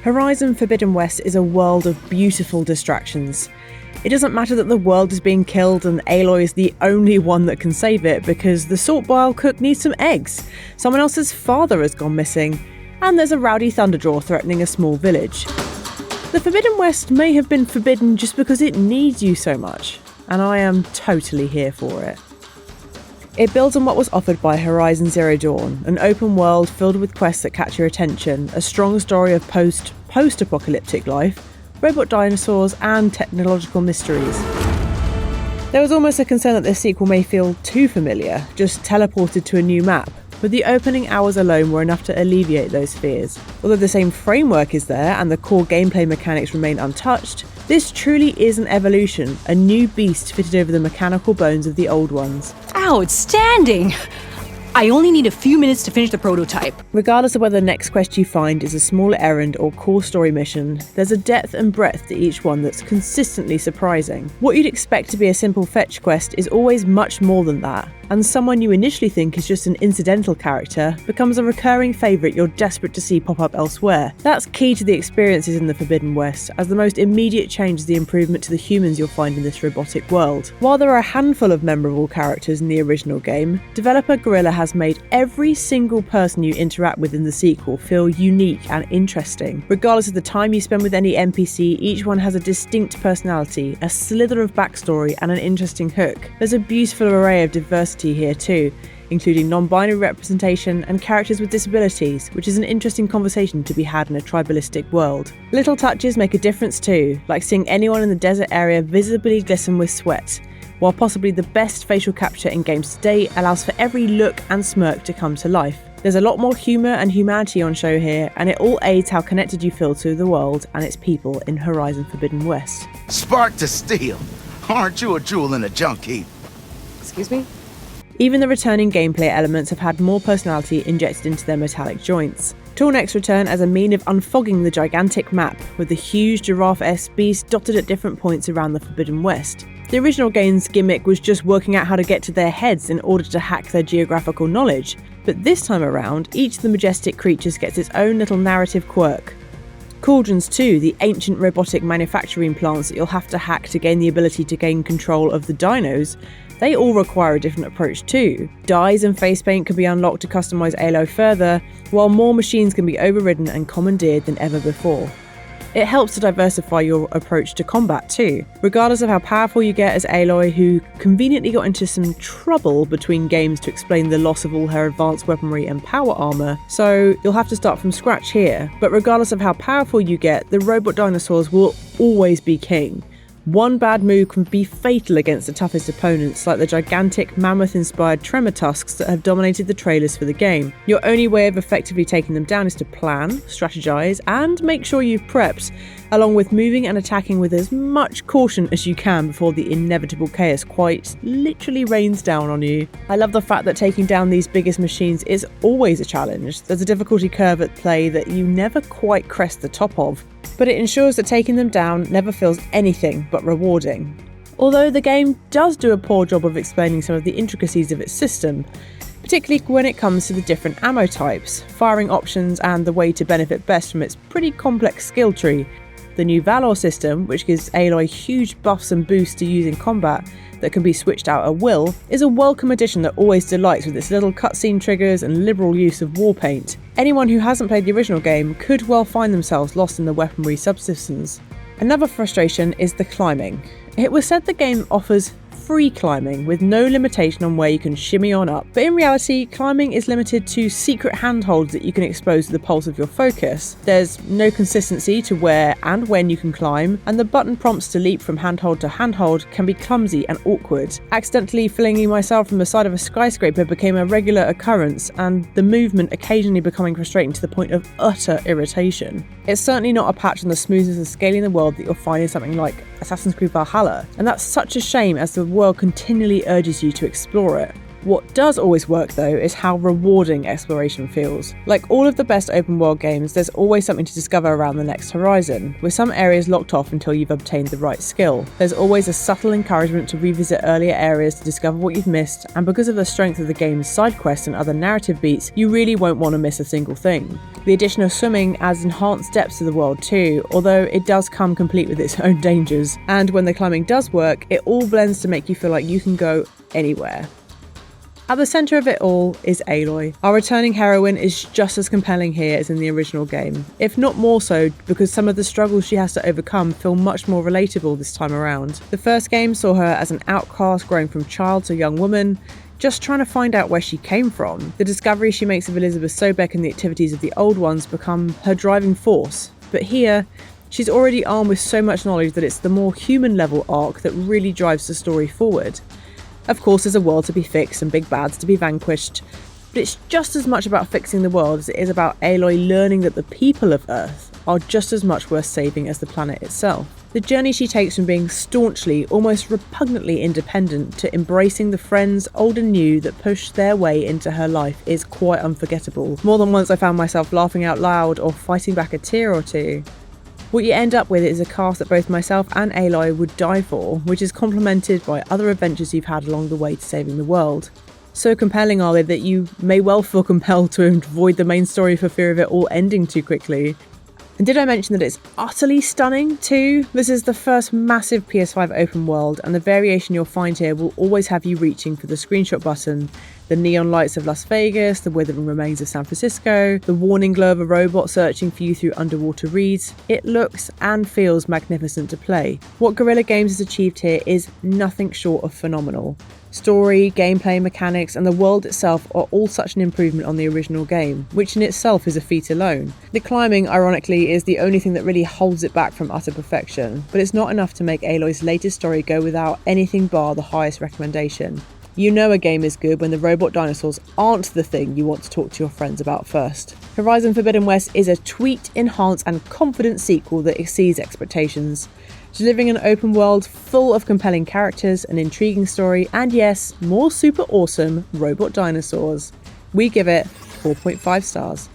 Horizon Forbidden West is a world of beautiful distractions. It doesn't matter that the world is being killed and Aloy is the only one that can save it because the salt bile cook needs some eggs, someone else's father has gone missing, and there's a rowdy Thunderjaw threatening a small village. The Forbidden West may have been forbidden just because it needs you so much, and I am totally here for it. It builds on what was offered by Horizon Zero Dawn, an open world filled with quests that catch your attention, a strong story of post-apocalyptic life, robot dinosaurs and technological mysteries. There was almost a concern that this sequel may feel too familiar, just teleported to a new map, but the opening hours alone were enough to alleviate those fears. Although the same framework is there and the core gameplay mechanics remain untouched, this truly is an evolution, a new beast fitted over the mechanical bones of the old ones. Outstanding! I only need a few minutes to finish the prototype. Regardless of whether the next quest you find is a small errand or core story mission, there's a depth and breadth to each one that's consistently surprising. What you'd expect to be a simple fetch quest is always much more than that, and someone you initially think is just an incidental character becomes a recurring favourite you're desperate to see pop up elsewhere. That's key to the experiences in the Forbidden West, as the most immediate change is the improvement to the humans you'll find in this robotic world. While there are a handful of memorable characters in the original game, developer Guerrilla has made every single person you interact with in the sequel feel unique and interesting. Regardless of the time you spend with any NPC, each one has a distinct personality, a slither of backstory and an interesting hook. There's a beautiful array of diversity here too, including non-binary representation and characters with disabilities, which is an interesting conversation to be had in a tribalistic world. Little touches make a difference too, like seeing anyone in the desert area visibly glisten with sweat, while possibly the best facial capture in games to date allows for every look and smirk to come to life. There's a lot more humour and humanity on show here, and it all aids how connected you feel to the world and its people in Horizon Forbidden West. Spark to steel! Aren't you a jewel in a junk heap? Excuse me? Even the returning gameplay elements have had more personality injected into their metallic joints. Tallnecks return as a mean of unfogging the gigantic map, with the huge giraffe-esque beast dotted at different points around the Forbidden West. The original game's gimmick was just working out how to get to their heads in order to hack their geographical knowledge, but this time around, each of the majestic creatures gets its own little narrative quirk. Cauldrons too, the ancient robotic manufacturing plants that you'll have to hack to gain the ability to gain control of the dinos, they all require a different approach too. Dyes and face paint can be unlocked to customise Aloy further, while more machines can be overridden and commandeered than ever before. It helps to diversify your approach to combat too, regardless of how powerful you get as Aloy, who conveniently got into some trouble between games to explain the loss of all her advanced weaponry and power armour, so you'll have to start from scratch here. But regardless of how powerful you get, the robot dinosaurs will always be king. One bad move can be fatal against the toughest opponents, like the gigantic mammoth-inspired Tremortusks that have dominated the trailers for the game. Your only way of effectively taking them down is to plan, strategize, and make sure you've prepped, along with moving and attacking with as much caution as you can before the inevitable chaos quite literally rains down on you. I love the fact that taking down these biggest machines is always a challenge. There's a difficulty curve at play that you never quite crest the top of, but it ensures that taking them down never feels anything but rewarding. Although the game does do a poor job of explaining some of the intricacies of its system, particularly when it comes to the different ammo types, firing options and the way to benefit best from its pretty complex skill tree. The new Valor system, which gives Aloy huge buffs and boosts to use in combat that can be switched out at will, is a welcome addition that always delights with its little cutscene triggers and liberal use of war paint. Anyone who hasn't played the original game could well find themselves lost in the weaponry subsystems. Another frustration is the climbing. It was said the game offers free climbing with no limitation on where you can shimmy on up, but in reality climbing is limited to secret handholds that you can expose to the pulse of your focus. There's no consistency to where and when you can climb, and the button prompts to leap from handhold to handhold can be clumsy and awkward. Accidentally flinging myself from the side of a skyscraper became a regular occurrence, and the movement occasionally becoming frustrating to the point of utter irritation. It's certainly not a patch on the smoothness of scaling the world that you'll find in something like Assassin's Creed Valhalla, and that's such a shame as the world continually urges you to explore it. What does always work though is how rewarding exploration feels. Like all of the best open world games, there's always something to discover around the next horizon, with some areas locked off until you've obtained the right skill. There's always a subtle encouragement to revisit earlier areas to discover what you've missed, and because of the strength of the game's side quests and other narrative beats, you really won't want to miss a single thing. The addition of swimming adds enhanced depth to the world too, although it does come complete with its own dangers, and when the climbing does work, it all blends to make you feel like you can go anywhere. At the centre of it all is Aloy. Our returning heroine is just as compelling here as in the original game, if not more so because some of the struggles she has to overcome feel much more relatable this time around. The first game saw her as an outcast growing from child to young woman, just trying to find out where she came from. The discovery she makes of Elizabeth Sobek and the activities of the old ones become her driving force, but here, she's already armed with so much knowledge that it's the more human level arc that really drives the story forward. Of course, there's a world to be fixed and big bads to be vanquished, but it's just as much about fixing the world as it is about Aloy learning that the people of Earth are just as much worth saving as the planet itself. The journey she takes from being staunchly, almost repugnantly independent to embracing the friends, old and new, that push their way into her life is quite unforgettable. More than once I found myself laughing out loud or fighting back a tear or two. What you end up with is a cast that both myself and Aloy would die for, which is complemented by other adventures you've had along the way to saving the world. So compelling are they that you may well feel compelled to avoid the main story for fear of it all ending too quickly. And did I mention that it's utterly stunning too? This is the first massive PS5 open world, and the variation you'll find here will always have you reaching for the screenshot button. The neon lights of Las Vegas, the withering remains of San Francisco, the warning glow of a robot searching for you through underwater reeds. It looks and feels magnificent to play. What Guerrilla Games has achieved here is nothing short of phenomenal. Story, gameplay mechanics, and the world itself are all such an improvement on the original game, which in itself is a feat alone. The climbing, ironically, is the only thing that really holds it back from utter perfection, but it's not enough to make Aloy's latest story go without anything bar the highest recommendation. You know a game is good when the robot dinosaurs aren't the thing you want to talk to your friends about first. Horizon Forbidden West is a tweaked, enhanced and confident sequel that exceeds expectations, delivering an open world full of compelling characters, an intriguing story, and yes, more super awesome robot dinosaurs. We give it 4.5 stars.